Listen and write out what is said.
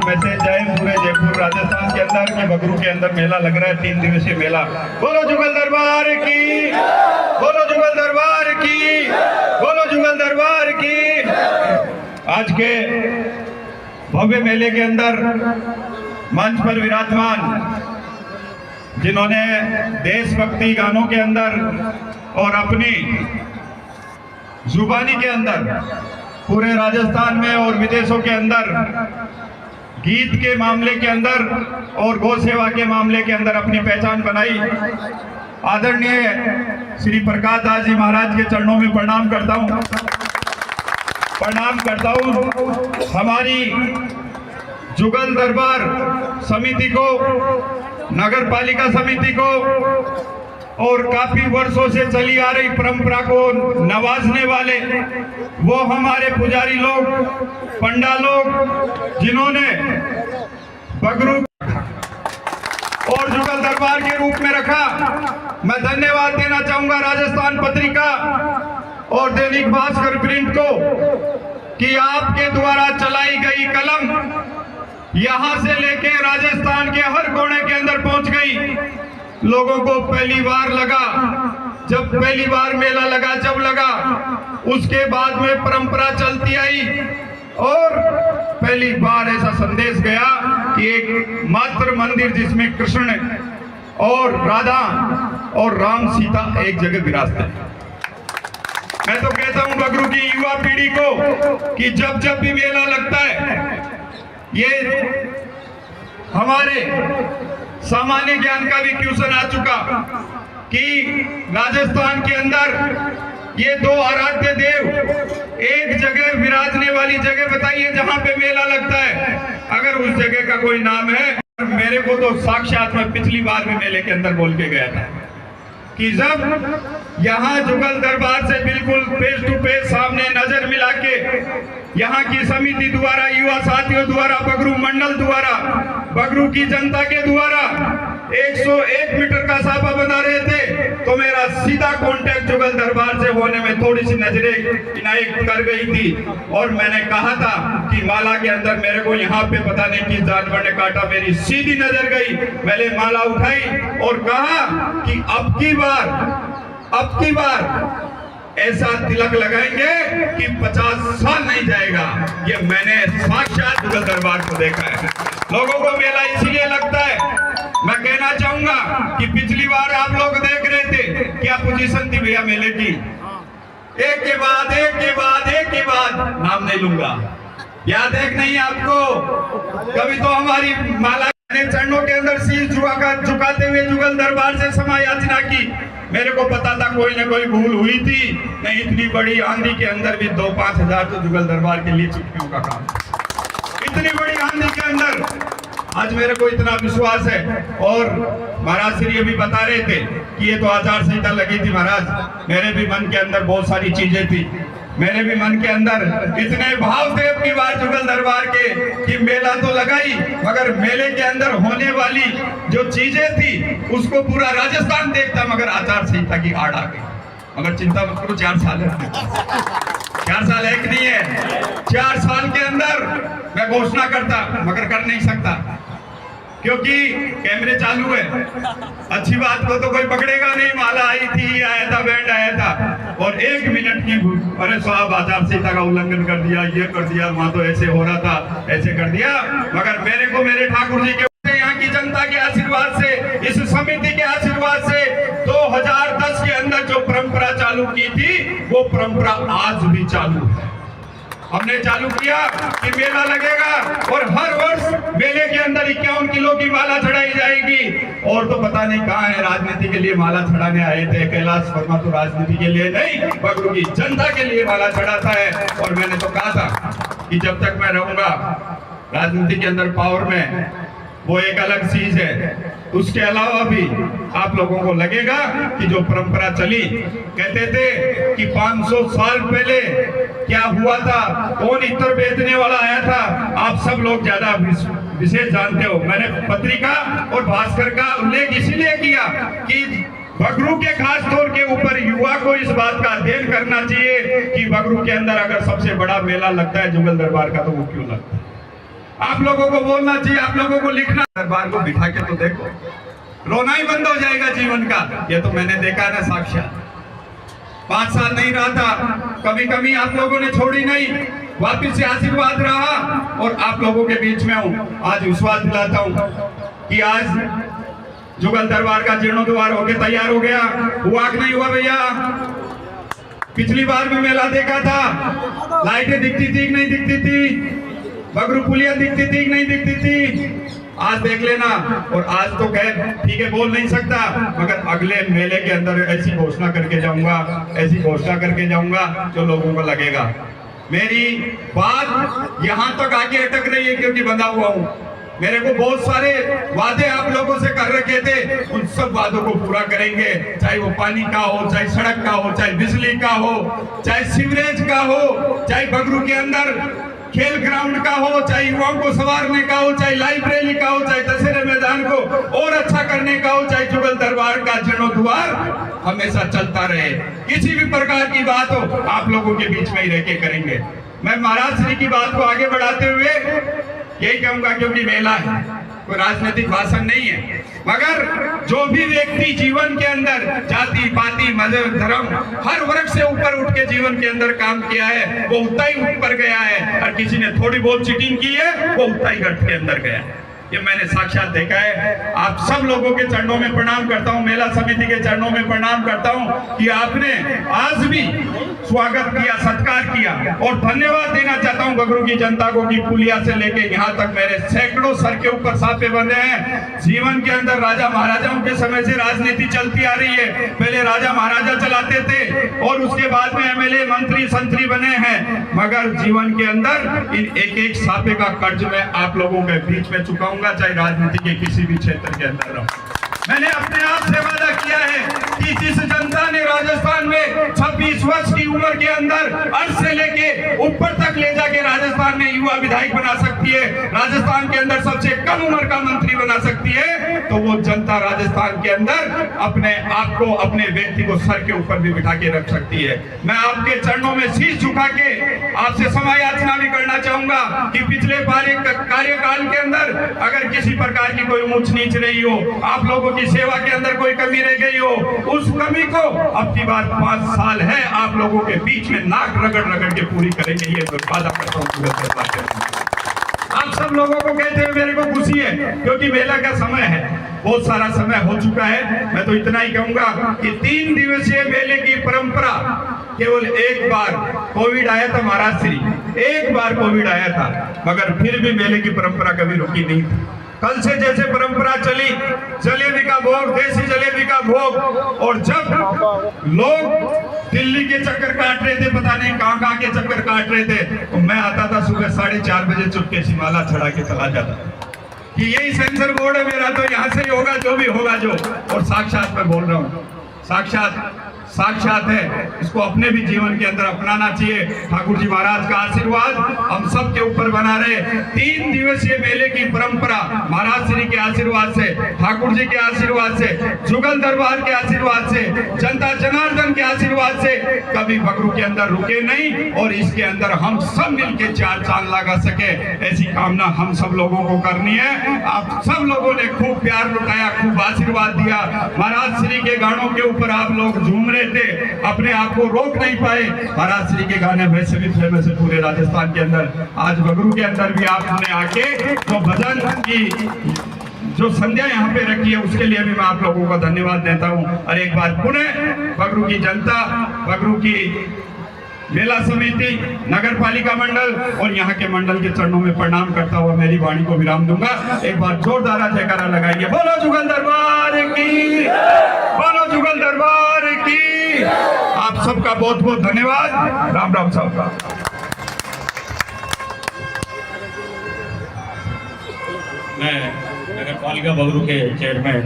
Message है पूरे जयपुर राजस्थान के अंदर कि बगरू के अंदर मेला लग रहा है, 3 दिवसीय मेला। बोलो जुगल दरबार की, बोलो जुगल दरबार की, बोलो जुगल दरबार की। आज के भव्य मेले के अंदर मंच पर विराजमान जिन्होंने देशभक्ति गानों के अंदर और अपनी जुबानी के अंदर पूरे राजस्थान में और विदेशों के अंदर गीत के मामले के अंदर और गौ सेवा के मामले के अंदर अपनी पहचान बनाई, आदरणीय श्री प्रकाश दास जी महाराज के चरणों में प्रणाम करता हूँ। हमारी जुगल दरबार समिति को, नगर पालिका समिति को और काफी वर्षों से चली आ रही परंपरा को नवाजने वाले वो हमारे पुजारी लोग, पंडा लोग, जिन्होंने बगरू और जुगल दरबार के रूप में रखा। मैं धन्यवाद देना चाहूंगा राजस्थान पत्रिका और दैनिक भास्कर प्रिंट को कि आपके द्वारा चलाई गई कलम यहां से लेके राजस्थान के हर कोने के अंदर पहुंच गई। लोगों को पहली बार लगा, जब पहली बार मेला लगा, जब लगा, उसके बाद में परंपरा चलती आई और पहली बार ऐसा संदेश गया कि एक मात्र मंदिर जिसमें कृष्ण और राधा और राम सीता एक जगह विराजते हैं। मैं तो कहता हूं बगरू की युवा पीढ़ी को कि जब जब भी मेला लगता है, ये हमारे सामान्य ज्ञान का भी क्वेश्चन आ चुका कि राजस्थान के अंदर ये 2 आराध्य देव एक जगह विराजने वाली जगह बताइए जहां पे मेला लगता है, अगर उस जगह का कोई नाम है। मेरे को तो साक्षात मैं पिछली बार भी मेले के अंदर बोल के गया था कि जब यहाँ जुगल दरबार से बिल्कुल फेस टू फेस सामने नजर मिला के यहाँ की समिति द्वारा, युवा साथियों द्वारा, बगरू मंडल द्वारा, बगरू की जनता के द्वारा 101 मीटर का साफा बना रहे थे, तो मेरा सीधा कांटेक्ट जुगल दरबार से होने में थोड़ी सी नजरें इनायत कर गई थी और मैंने कहा था कि माला के अंदर मेरे को यहाँ पे पता नहीं किस जानवर ने काटा, मेरी सीधी नजर गई। मैंने माला उठाई और कहा कि अब की बार ऐसा तिलक लगाएंगे कि 50 साल नहीं जाएगा। ये मैंने साक्षात जुगल दरबार को देखा है। लोगों को मेला इसीलिए लगता है। मैं कहना चाहूंगा कि पिछली बार आप लोग देख रहे थे क्या पोजीशन थी भैया मेले की, एक के बाद नाम नहीं लूंगा, याद है कि नहीं आपको? कभी तो हमारी माला ने चरणों के अंदर शीश झुकाते हुए जुगल दरबार से क्षमा याचना की। मेरे को पता था कोई ना कोई भूल हुई थी, नहीं इतनी बड़ी आंधी के अंदर भी 2-5 हजार तो जुगल दरबार के लिए चुटकियों का काम। इतनी बड़ी आंधी के अंदर आज मेरे को इतना विश्वास है। और महाराज श्री अभी बता रहे थे कि ये तो आचार संहिता लगी थी। महाराज मेरे भी मन के अंदर बहुत सारी चीजें थी, मेरे भी मन के अंदर इतने भाव थे अपनी बार जुगल दरबार के कि मेला तो लगाई, मगर मेले के अंदर होने वाली जो चीजें थी उसको पूरा राजस्थान देखता, मगर आचार संहिता की आड़ आ गई। मगर चिंता मत करो, 4 साल है, 4 साल है कि नहीं है? 4 साल के अंदर मैं घोषणा करता, मगर कर नहीं सकता क्योंकि कैमरे चालू है। अच्छी बात को तो कोई पकड़ेगा नहीं। माला आई थी, आया था, बैंड आया था और 1 मिनट की अरे साहब आचार संहिता का उल्लंघन कर दिया, ये कर दिया, वहां तो ऐसे हो रहा था, ऐसे कर दिया। मगर मेरे को मेरे ठाकुर जी के, यहाँ की जनता के आशीर्वाद से, इस समिति के आशीर्वाद से 2010 के अंदर जो परंपरा चालू की थी वो परंपरा आज भी चालू है। हमने चालू किया कि मेला लगेगा और हर वर्ष मेले के अंदर 51 किलो की माला चढ़ाई जाएगी। और तो पता नहीं कहाँ है राजनीति के लिए माला चढ़ाने आए थे, कैलाश वर्मा तो राजनीति के लिए नहीं, बगरू की जनता के लिए माला चढ़ाता है। और मैंने तो कहा था कि जब तक मैं रहूंगा राजनीति के अंदर पावर में, वो एक अलग चीज है। उसके अलावा भी आप लोगों को लगेगा कि जो परंपरा चली, कहते थे कि 500 साल पहले क्या हुआ था, कौन इत्र बेचने वाला आया था, आप सब लोग ज्यादा विशेष जानते हो। मैंने पत्रिका और भास्कर का उल्लेख इसीलिए किया कि बगरू के खास तौर के ऊपर युवा को इस बात का अध्ययन करना चाहिए कि बगरू के अंदर अगर सबसे बड़ा मेला लगता है जुगल दरबार का, तो वो क्यों लगता है। आप लोगों को बोलना चाहिए, आप लोगों को लिखना। दरबार को बिठा के तो देखो, रोना ही बंद हो जाएगा जीवन का। ये तो मैंने देखा ना साक्षात। 5 साल नहीं रहा था, कभी कभी आप लोगों ने छोड़ी नहीं, वापिस से आशीर्वाद रहा और आप लोगों के बीच में हूँ। आज विश्वास दिलाता हूँ कि आज जुगल दरबार का जीर्णोद्वार होके तैयार हो गया। हुआ कि नहीं हुआ भैया? पिछली बार भी मेला देखा था, लाइटें दिखती थी कि नहीं दिखती थी? बगरू पुलिया दिखती थी कि नहीं दिखती थी? आज देख लेना। और आज तो कह ठीक है बोल नहीं सकता, मगर अगले मेले के अंदर ऐसी घोषणा करके जाऊंगा, ऐसी घोषणा करके जाऊंगा जो लोगों को लगेगा। मेरी बात यहाँ तक आके अटक रही है क्योंकि बंधा हुआ हूँ। मेरे को बहुत सारे वादे आप लोगों से कर रखे थे, उन सब वादों को पूरा करेंगे। चाहे वो पानी का हो, चाहे सड़क का हो, चाहे बिजली का हो, चाहे सीवरेज का हो, चाहे बगरू के अंदर खेल ग्राउंड का हो, चाहे युवाओं को संवारने का हो, चाहे लाइब्रेरी का हो, चाहे दशहरे मैदान को और अच्छा करने का हो, चाहे जुगल दरबार का जीर्णोद्वार हमेशा चलता रहे। किसी भी प्रकार की बात हो आप लोगों के बीच में ही रह के करेंगे। मैं महाराज श्री की बात को आगे बढ़ाते हुए यही कहूंगा, क्योंकि मेला है, कोई राजनीतिक भाषण नहीं है, मगर जो भी व्यक्ति जीवन के अंदर जाति पाति मजहब धर्म हर वर्ग से ऊपर उठ के जीवन के अंदर काम किया है वो उतना ही ऊपर गया है, और किसी ने थोड़ी बहुत चीटिंग की है वो उतना ही घट के अंदर गया है। ये मैंने साक्षात देखा है। आप सब लोगों के चरणों में प्रणाम करता हूं, मेला समिति के चरणों में प्रणाम करता हूं कि आपने आज भी स्वागत किया, सत्कार किया। और धन्यवाद देना चाहता हूं बगरू की जनता को कि पुलिया से लेके यहाँ तक मेरे सैकड़ों सर के ऊपर साफे बंधे हैं। जीवन के अंदर राजा महाराजाओं के समय से राजनीति चलती आ रही है। पहले राजा महाराजा चलाते थे और उसके बाद में एमएलए मंत्री संतरी बने हैं, मगर जीवन के अंदर इन एक एक साफे का कर्ज में आप लोगों के बीच में चुकाऊंगा, चाहे राजनीति के किसी भी क्षेत्र के अंदर रहो। मैंने अपने आप से वादा किया है कि जिस जनता ने राजस्थान में 26 वर्ष की उम्र के अंदर अर्थ से लेके ऊपर तक ले जाके राजस्थान में युवा विधायक बना सकती है, राजस्थान के अंदर सबसे कम उम्र का मंत्री बना सकती है, तो वो जनता राजस्थान के अंदर अपने आप को, अपने व्यक्ति को सर के ऊपर भी बिठा के रख सकती है। मैं आपके चरणों में शीश झुका के आपसे क्षमा याचना भी करना चाहूंगा कि पिछले कार्यकाल के अंदर अगर किसी प्रकार की कोई ऊंच नीच रही हो, आप लोगों की सेवा के अंदर कोई कमी रह गई हो, उस कमी को अब की बात 5 साल है आप लोगों के बीच में नाक रगड़ रगड़ के पूरी करेंगे। ये मैं वादा करता हूँ। आप सब लोगों को कहते हुए मेरे को खुशी है क्योंकि मेला का समय है, बहुत सारा समय हो चुका है। मैं तो इतना ही कहूंगा कि 3 दिवसीय मेले की परंपरा केवल एक बार कोविड आया था महाराज श्री, एक बार कोविड आया था, मगर फिर भी मेले की परंपरा कभी रुकी नहीं थी। कल से जैसे परंपरा चली, जलेबी का भोग, देसी जलेबी का भोग, और जब लोग दिल्ली के चक्कर काट रहे थे, पता नहीं कहाँ के चक्कर काट रहे थे, तो मैं आता था सुबह 4:30 बजे चुपके से माला चढ़ा के चला जाता कि यही सेंसर बोर्ड है मेरा, तो यहाँ से ही होगा जो भी होगा जो। और साक्षात मैं बोल रहा हूँ, साक्षात है, इसको अपने भी जीवन के अंदर अपनाना चाहिए। ठाकुर जी महाराज का आशीर्वाद हम सब के ऊपर बना रहे। 3 दिवसीय मेले की परंपरा महाराज श्री के आशीर्वाद से, ठाकुर जी के आशीर्वाद से, जुगल दरबार के आशीर्वाद से, जनता जनार्दन के आशीर्वाद से कभी बगरू के अंदर रुके नहीं, और इसके अंदर हम सब मिलके 4 चांद लगा सके, ऐसी कामना हम सब लोगों को करनी है। आप सब लोगों ने खूब प्यार लुटाया, खूब आशीर्वाद दिया। महाराज श्री के गानों के ऊपर आप लोग झूम रहे थे, अपने आप को रोक नहीं पाए। महाराज श्री के गाने वैसे भी फेमस है पूरे राजस्थान के अंदर। आज बगरू के अंदर भी आपने आके जो भजन की जो संध्या यहाँ पे रखी है उसके लिए भी मैं आप लोगों को धन्यवाद देता हूँ। और एक बार पुनः बगरू की जनता, बगरू की मेला समिति, नगर पालिका मंडल और यहाँ के मंडल के चरणों में प्रणाम करता हुआ मेरी वाणी को विराम दूंगा। एक बार जोरदार जयकारा लगाइए, बोलो जुगल दरबार की, बोलो जुगल दरबार की। आप सबका बहुत बहुत धन्यवाद। राम राम सबका। मैं नगर पालिका बगरू के चेयरमैन